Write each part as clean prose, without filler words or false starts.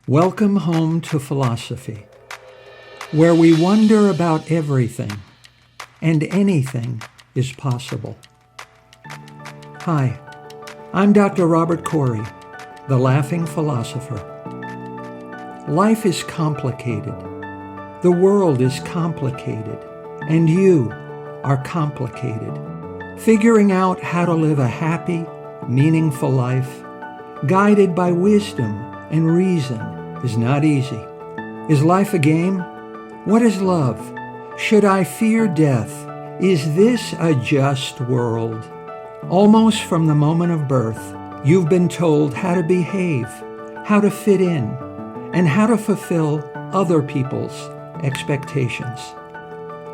Welcome home to philosophy, where we wonder about everything and anything is possible. Hi, I'm Dr. Robert Corey, the Laughing Philosopher. Life is complicated. The world is complicated, and you are complicated. Figuring out how to live a happy, meaningful life, guided by wisdom and reason, is not easy. Is life a game? What is love? Should I fear death? Is this a just world? Almost from the moment of birth, you've been told how to behave, how to fit in, and how to fulfill other people's expectations.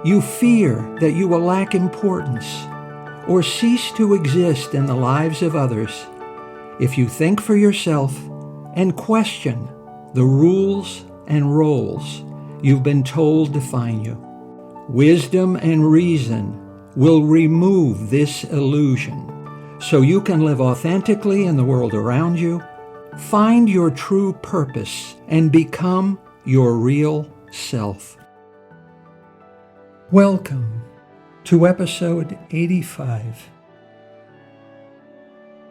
You fear that you will lack importance or cease to exist in the lives of others if you think for yourself and question the rules and roles you've been told define you. Wisdom and reason will remove this illusion so you can live authentically in the world around you, find your true purpose, and become your real self. Welcome to episode 85.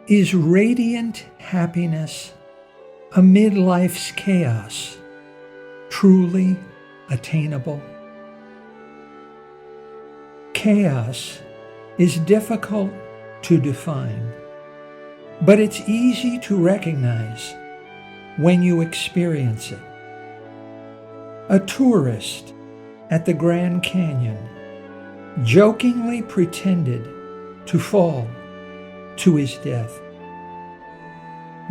Is radiant happiness amid life's chaos truly attainable? Chaos is difficult to define, but it's easy to recognize when you experience it. A tourist at the Grand Canyon jokingly pretended to fall to his death,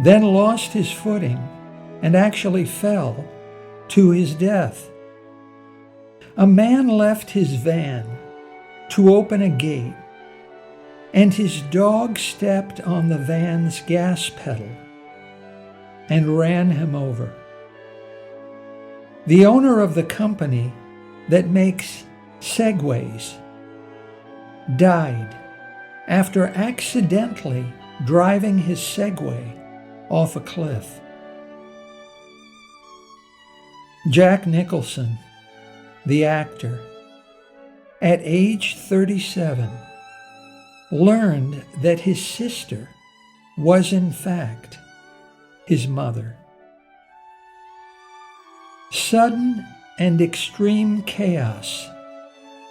then lost his footing and actually fell to his death. A man left his van to open a gate, and his dog stepped on the van's gas pedal and ran him over. The owner of the company that makes Segways died after accidentally driving his Segway off a cliff. Jack Nicholson, the actor, at age 37, learned that his sister was in fact his mother. Sudden and extreme chaos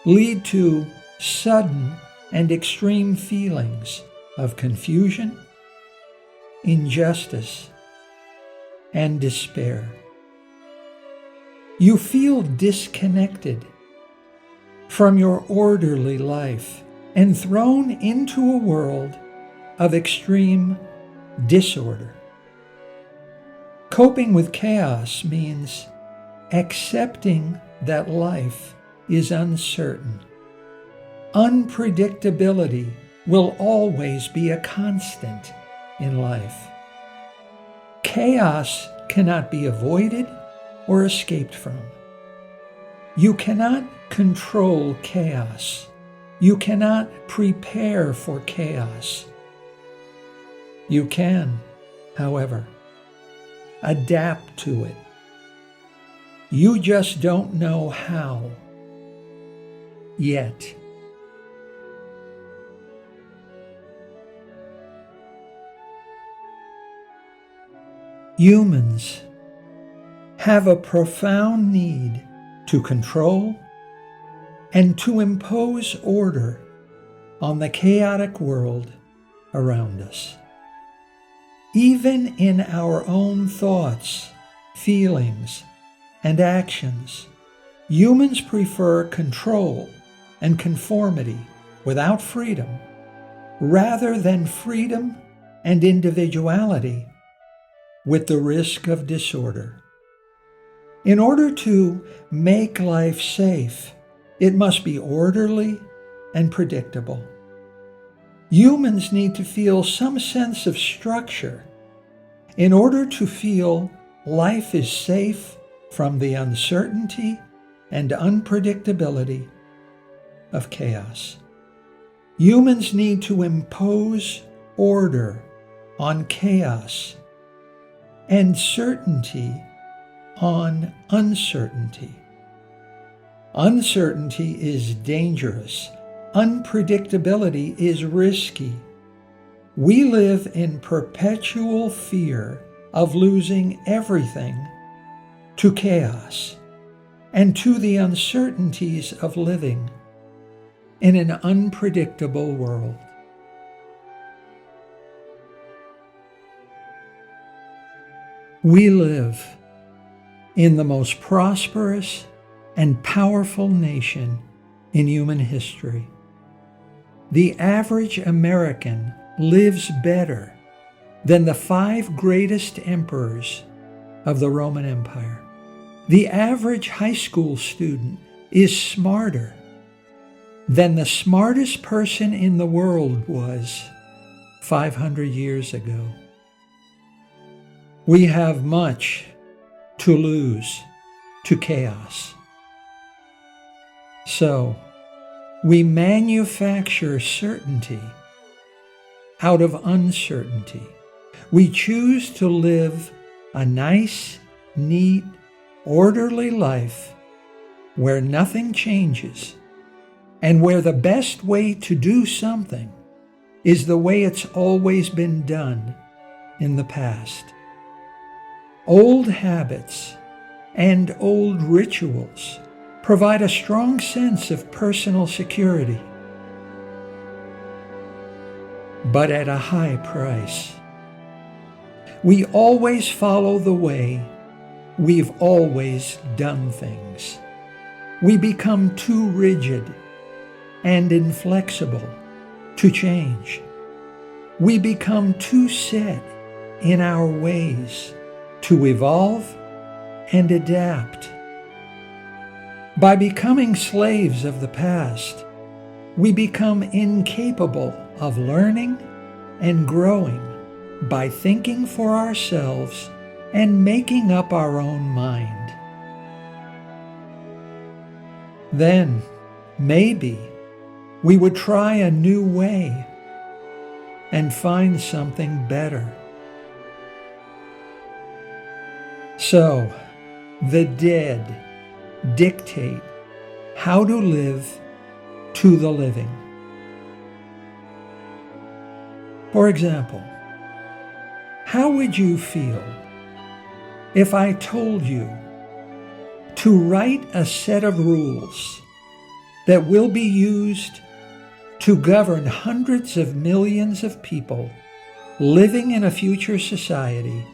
lead to sudden and extreme feelings of confusion, injustice, and despair. You feel disconnected from your orderly life and thrown into a world of extreme disorder. Coping with chaos means accepting that life is uncertain. Unpredictability will always be a constant in life. Chaos cannot be avoided or escaped from. You cannot control chaos. You cannot prepare for chaos. You can, however, adapt to it. You just don't know how yet. Humans have a profound need to control and to impose order on the chaotic world around us. Even in our own thoughts, feelings, and actions, humans prefer control and conformity without freedom, rather than freedom and individuality with the risk of disorder. In order to make life safe, it must be orderly and predictable. Humans need to feel some sense of structure in order to feel life is safe from the uncertainty and unpredictability of chaos. Humans need to impose order on chaos and certainty on uncertainty. Uncertainty is dangerous. Unpredictability is risky. We live in perpetual fear of losing everything to chaos and to the uncertainties of living in an unpredictable world. We live in the most prosperous and powerful nation in human history. The average American lives better than the 5 greatest emperors of the Roman Empire. The average high school student is smarter than the smartest person in the world was 500 years ago. We have much to lose to chaos. So, we manufacture certainty out of uncertainty. We choose to live a nice, neat, orderly life where nothing changes and where the best way to do something is the way it's always been done in the past. Old habits and old rituals provide a strong sense of personal security, but at a high price. We always follow the way we've always done things. We become too rigid and inflexible to change. We become too set in our ways to evolve and adapt. By becoming slaves of the past, we become incapable of learning and growing by thinking for ourselves and making up our own mind. Then, maybe, we would try a new way and find something better. So, the dead dictate how to live to the living. For example, how would you feel if I told you to write a set of rules that will be used to govern hundreds of millions of people living in a future society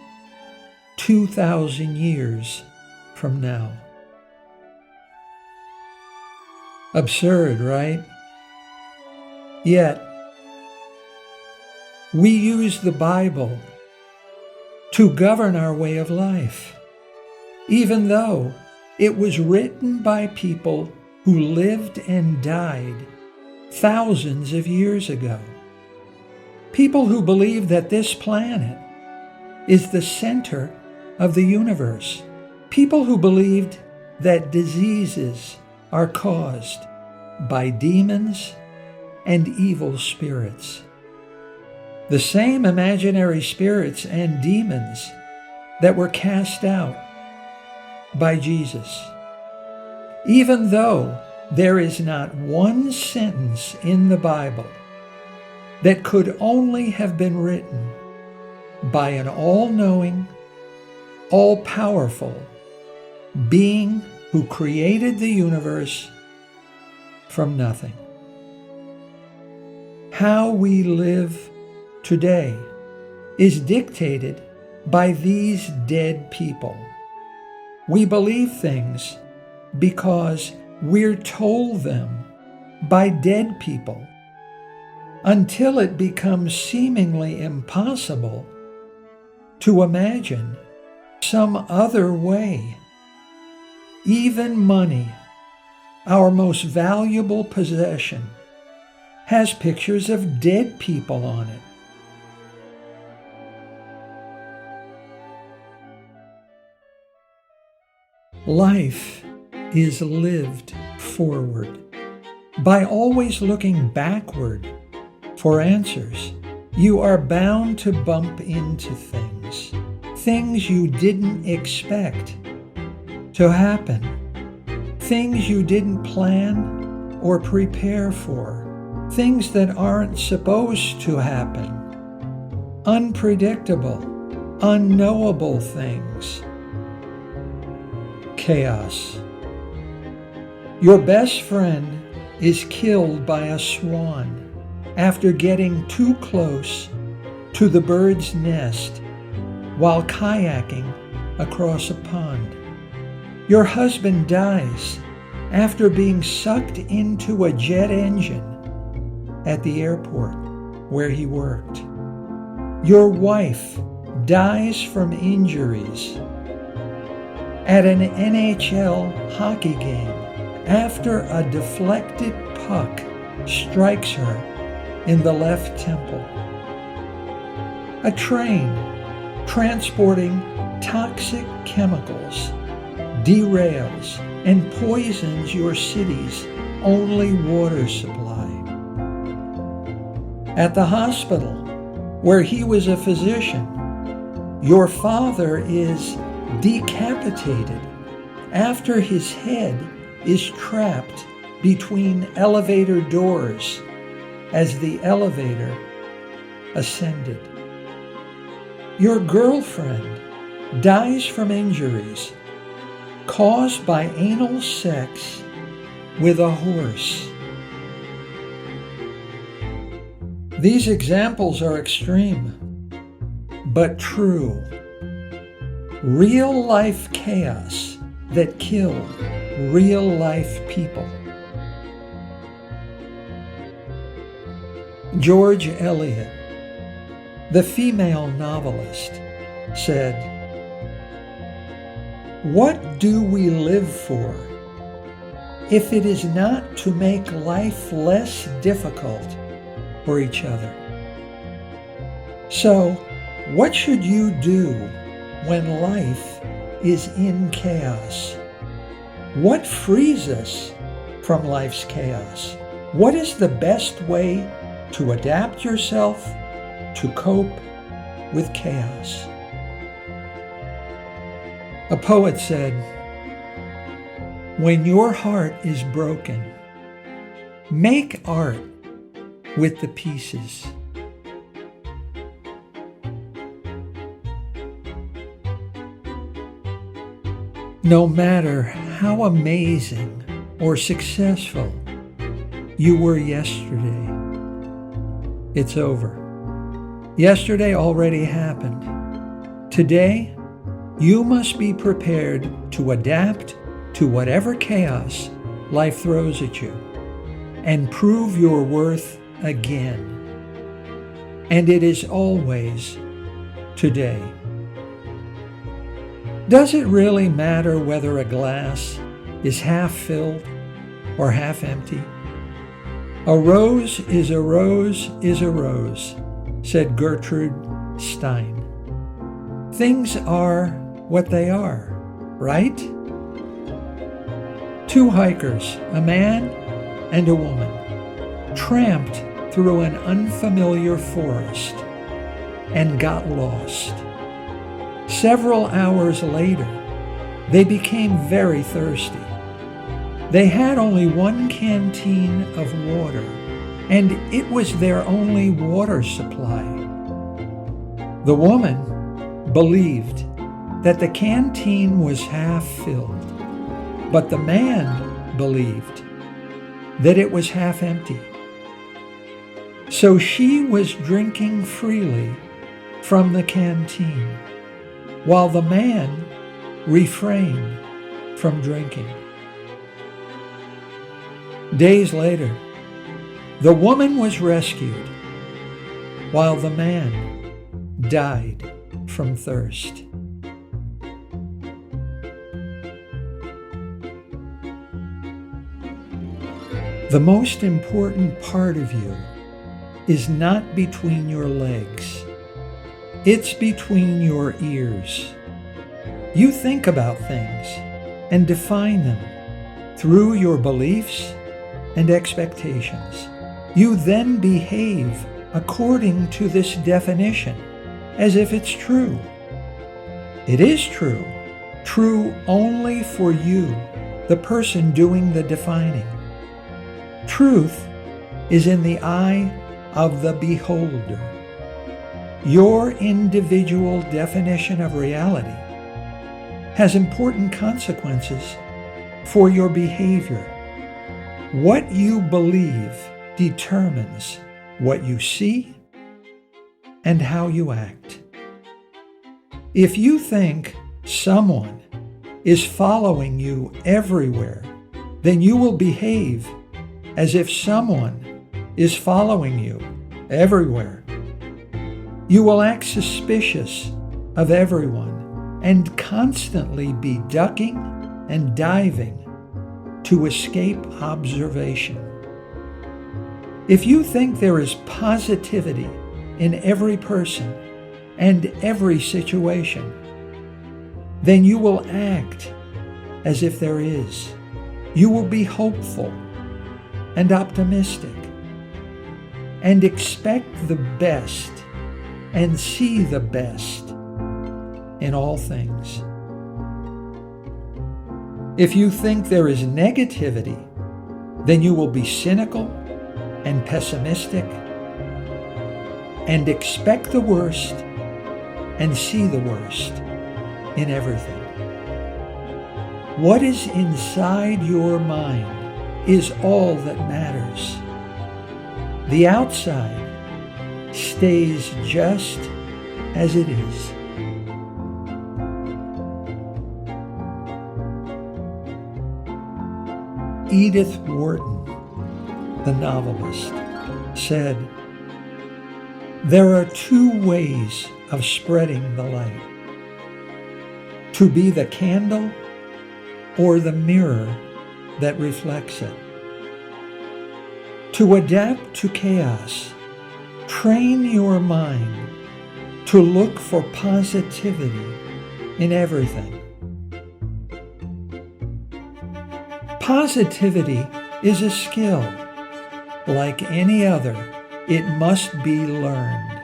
2,000 years from now? Absurd, right? Yet, we use the Bible to govern our way of life, even though it was written by people who lived and died thousands of years ago. People who believe that this planet is the center of the universe. People who believed that diseases are caused by demons and evil spirits. The same imaginary spirits and demons that were cast out by Jesus. Even though there is not one sentence in the Bible that could only have been written by an all-knowing, all-powerful being who created the universe from nothing. How we live today is dictated by these dead people. We believe things because we're told them by dead people until it becomes seemingly impossible to imagine some other way. Even money, our most valuable possession, has pictures of dead people on it. Life is lived forward. By always looking backward for answers, you are bound to bump into things you didn't expect to happen. Things you didn't plan or prepare for. Things that aren't supposed to happen. Unpredictable, unknowable things. Chaos. Your best friend is killed by a swan after getting too close to the bird's nest while kayaking across a pond. Your husband dies after being sucked into a jet engine at the airport where he worked. Your wife dies from injuries at an NHL hockey game after a deflected puck strikes her in the left temple. A train transporting toxic chemicals derails and poisons your city's only water supply. At the hospital, where he was a physician, your father is decapitated after his head is trapped between elevator doors as the elevator ascended. Your girlfriend dies from injuries caused by anal sex with a horse. These examples are extreme, but true. Real-life chaos that killed real-life people. George Eliot, the female novelist, said, "What do we live for if it is not to make life less difficult for each other? So, what should you do when life is in chaos? What frees us from life's chaos? What is the best way to adapt yourself to cope with chaos?" A poet said, "When your heart is broken, make art with the pieces." No matter how amazing or successful you were yesterday, it's over. Yesterday already happened. Today, you must be prepared to adapt to whatever chaos life throws at you and prove your worth again. And it is always today. Does it really matter whether a glass is half filled or half empty? A rose is a rose is a rose, said Gertrude Stein. Things are what they are, right? Two hikers, a man and a woman, tramped through an unfamiliar forest and got lost. Several hours later, they became very thirsty. They had only one canteen of water, and it was their only water supply. The woman believed that the canteen was half filled, but the man believed that it was half empty. So she was drinking freely from the canteen, while the man refrained from drinking. Days later, the woman was rescued, while the man died from thirst. The most important part of you is not between your legs. It's between your ears. You think about things and define them through your beliefs and expectations. You then behave according to this definition as if it's true. It is true. true only for you, the person doing the defining. Truth is in the eye of the beholder. Your individual definition of reality has important consequences for your behavior. What you believe determines what you see and how you act. If you think someone is following you everywhere, then you will behave as if someone is following you everywhere. You will act suspicious of everyone and constantly be ducking and diving to escape observation. If you think there is positivity in every person and every situation, then you will act as if there is. You will be hopeful and optimistic and expect the best and see the best in all things. If you think there is negativity, then you will be cynical and pessimistic and expect the worst and see the worst in everything. What is inside your mind is all that matters. The outside stays just as it is. Edith Wharton, the novelist, said, "There are two ways of spreading the light: to be the candle or the mirror that reflects it. To adapt to chaos, train your mind to look for positivity in everything." Positivity is a skill. Like any other, it must be learned.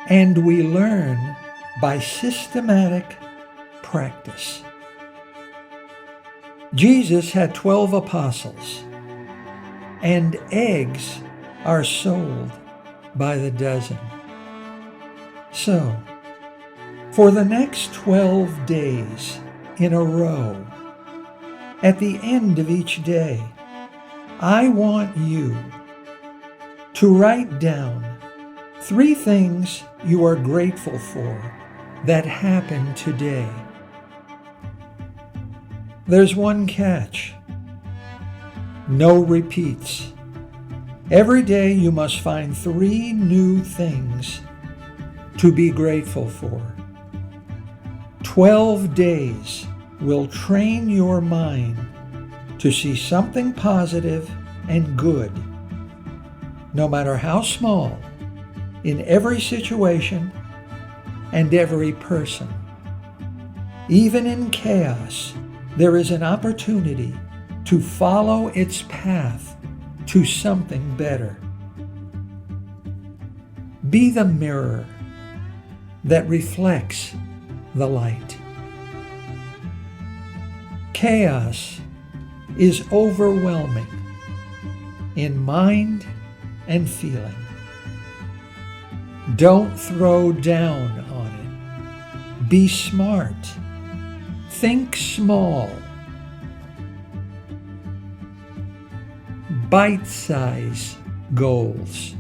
And we learn by systematic practice. Jesus had 12 apostles, and eggs are sold by the dozen. So, for the next 12 days in a row, at the end of each day, I want you to write down 3 things you are grateful for that happened today. There's one catch: no repeats. Every day you must find 3 new things to be grateful for. 12 days will train your mind to see something positive and good, no matter how small, in every situation and every person. Even in chaos, there is an opportunity to follow its path to something better. Be the mirror that reflects the light. Chaos is overwhelming in mind and feeling. Don't throw down on it. Be smart. Think small. Bite-size goals.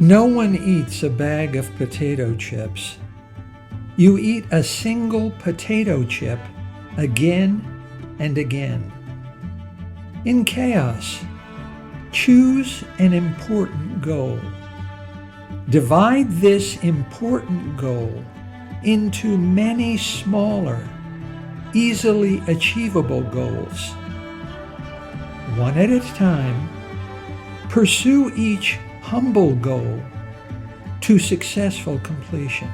No one eats a bag of potato chips. You eat a single potato chip again and again. In chaos, choose an important goal. Divide this important goal into many smaller, easily achievable goals. One at a time, pursue each humble goal to successful completion.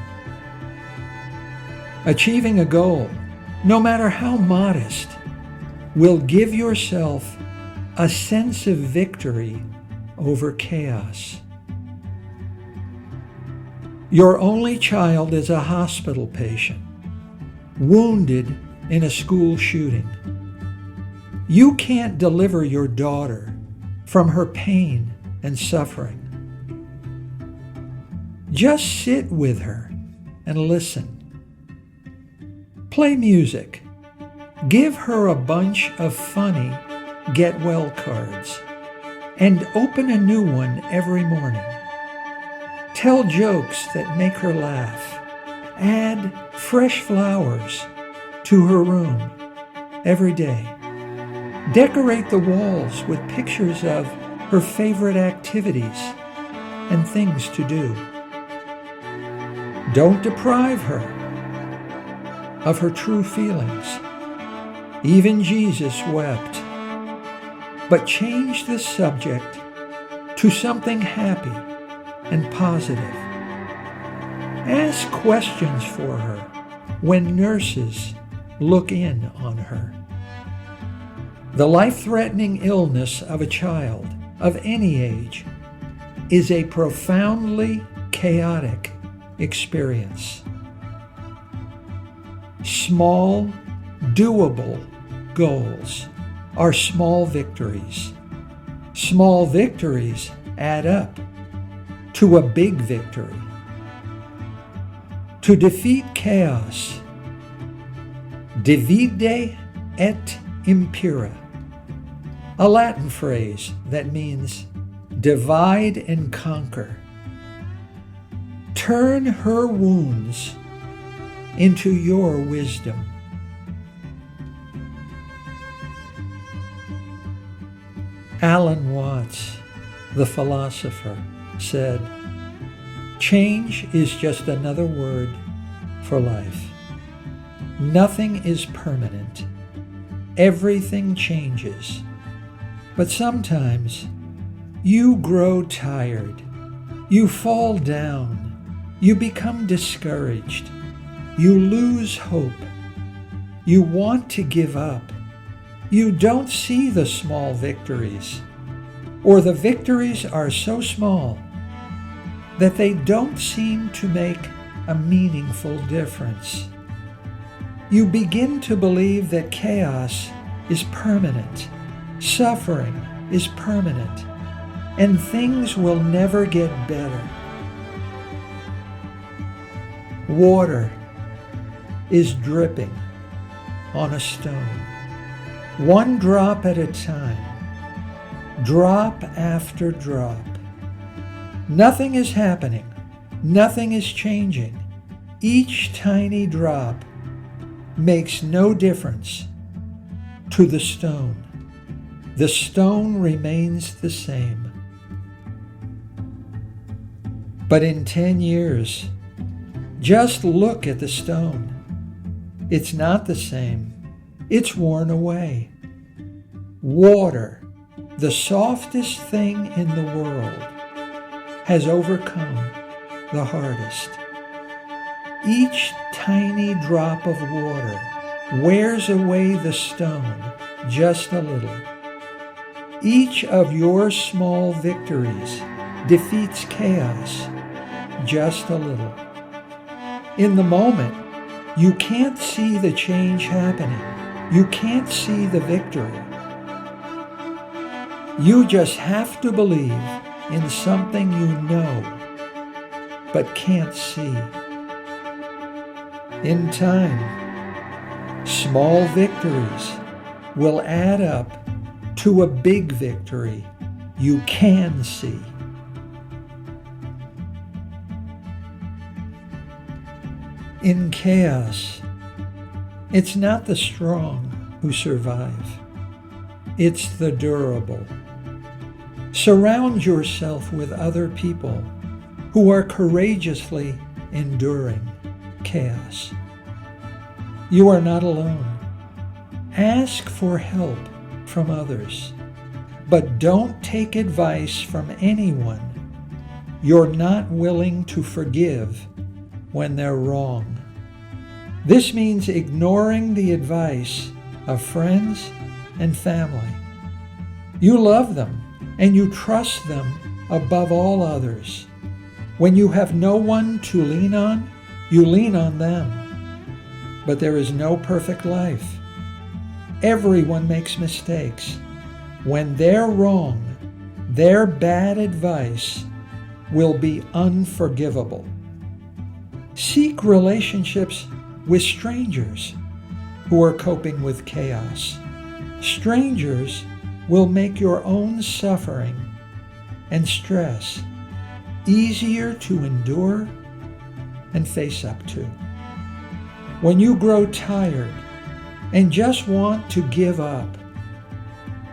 Achieving a goal, no matter how modest, will give yourself a sense of victory over chaos. Your only child is a hospital patient, wounded in a school shooting. You can't deliver your daughter from her pain and suffering. Just sit with her and listen. Play music. Give her a bunch of funny get well cards and open a new one every morning. Tell jokes that make her laugh. Add fresh flowers to her room every day. Decorate the walls with pictures of her favorite activities and things to do. Don't deprive her of her true feelings. Even Jesus wept. But change the subject to something happy and positive. Ask questions for her when nurses look in on her. The life-threatening illness of a child of any age is a profoundly chaotic experience. Small, doable goals are small victories. Small victories add up to a big victory. To defeat chaos, divide et impera, a Latin phrase that means divide and conquer. Turn her wounds into your wisdom. Alan Watts, the philosopher, said, "Change is just another word for life. Nothing is permanent. Everything changes. But sometimes you grow tired. You fall down. You become discouraged. You lose hope. You want to give up. You don't see the small victories, or the victories are so small that they don't seem to make a meaningful difference. You begin to believe that chaos is permanent, suffering is permanent, and things will never get better. Water is dripping on a stone, one drop at a time, drop after drop. Nothing is happening. Nothing is changing. Each tiny drop makes no difference to the stone. The stone remains the same. But in 10 years, just look at the stone. It's not the same. It's worn away. Water, the softest thing in the world, has overcome the hardest. Each tiny drop of water wears away the stone just a little. Each of your small victories defeats chaos just a little. In the moment, you can't see the change happening. You can't see the victory. You just have to believe in something you know but can't see. In time, small victories will add up to a big victory you can see. In chaos, it's not the strong who survive. It's the durable. Surround yourself with other people who are courageously enduring chaos. You are not alone. Ask for help from others, but don't take advice from anyone you're not willing to forgive when they're wrong. This means ignoring the advice of friends and family. You love them and you trust them above all others. When you have no one to lean on, you lean on them. But there is no perfect life. Everyone makes mistakes. When they're wrong, their bad advice will be unforgivable. Seek relationships with strangers who are coping with chaos. Strangers will make your own suffering and stress easier to endure and face up to. When you grow tired and just want to give up,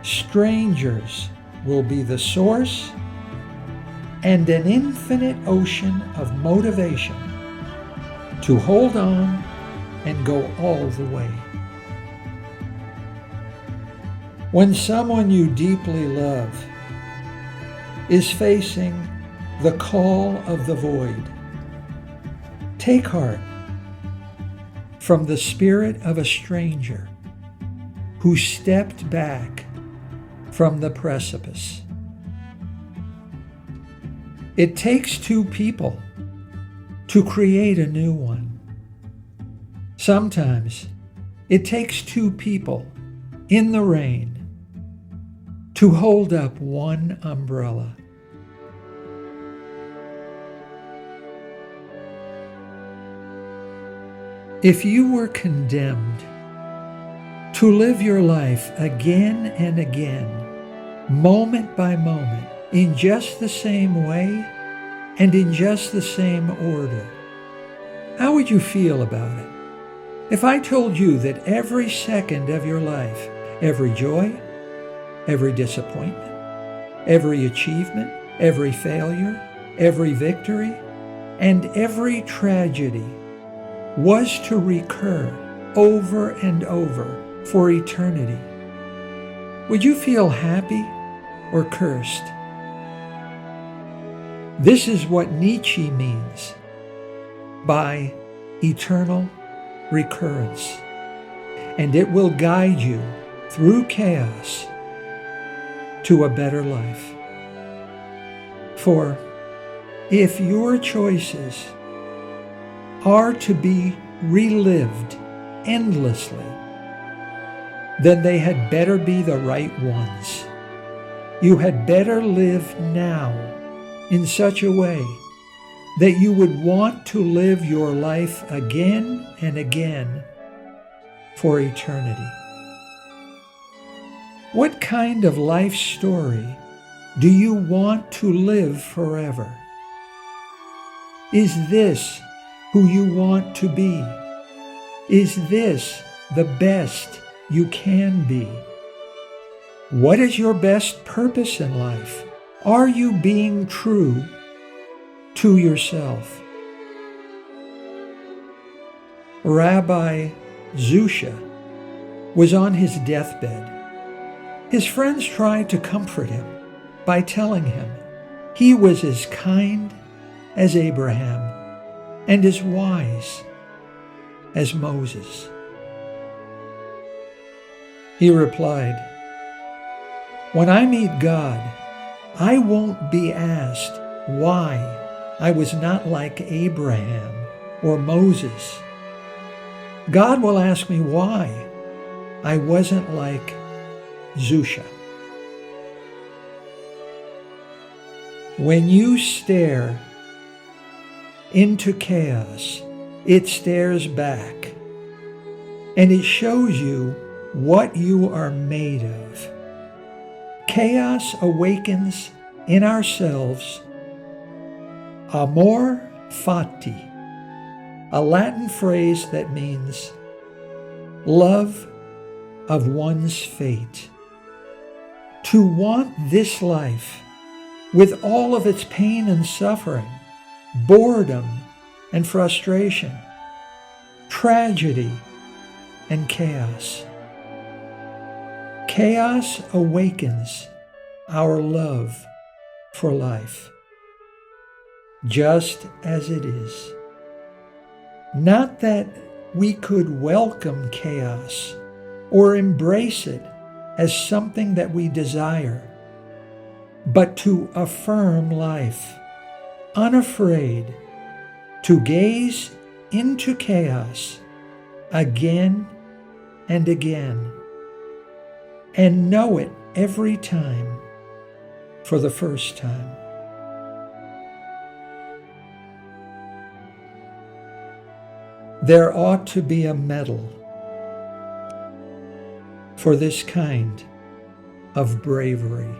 strangers will be the source and an infinite ocean of motivation to hold on and go all the way. When someone you deeply love is facing the call of the void, take heart from the spirit of a stranger who stepped back from the precipice. It takes two people to create a new one. Sometimes it takes two people in the rain to hold up one umbrella. If you were condemned to live your life again and again, moment by moment, in just the same way and in just the same order, how would you feel about it? If I told you that every second of your life, every joy, every disappointment, every achievement, every failure, every victory, and every tragedy was to recur over and over for eternity, would you feel happy or cursed? This is what Nietzsche means by eternal recurrence, and it will guide you through chaos to a better life. For if your choices are to be relived endlessly, then they had better be the right ones. You had better live now in such a way that you would want to live your life again and again for eternity. What kind of life story do you want to live forever? Is this who you want to be? Is this the best you can be? What is your best purpose in life? Are you being true to yourself? Rabbi Zusha was on his deathbed. His friends tried to comfort him by telling him he was as kind as Abraham and as wise as Moses. He replied, "When I meet God, I won't be asked why I was not like Abraham or Moses. God will ask me why I wasn't like Zusha." When you stare into chaos, it stares back, and it shows you what you are made of. Chaos awakens in ourselves amor fati, a Latin phrase that means love of one's fate. To want this life with all of its pain and suffering, boredom and frustration, tragedy and chaos. Chaos awakens our love for life, just as it is. Not that we could welcome chaos or embrace it as something that we desire, but to affirm life, unafraid to gaze into chaos again and again, and know it every time for the first time. There ought to be a medal for this kind of bravery.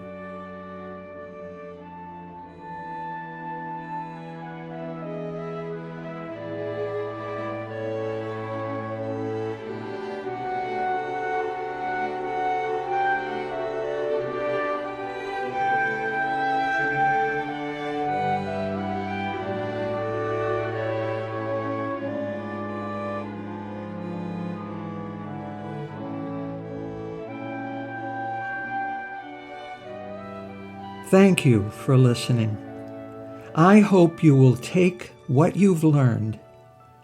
Thank you for listening. I hope you will take what you've learned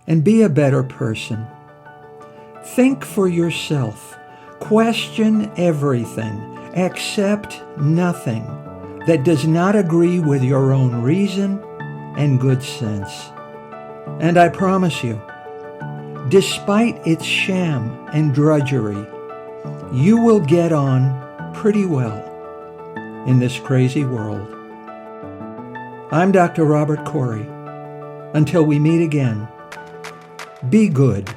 and be a better person. Think for yourself. Question everything. Accept nothing that does not agree with your own reason and good sense. And I promise you, despite its sham and drudgery, you will get on pretty well in this crazy world. I'm Dr. Robert Corey. Until we meet again, be good.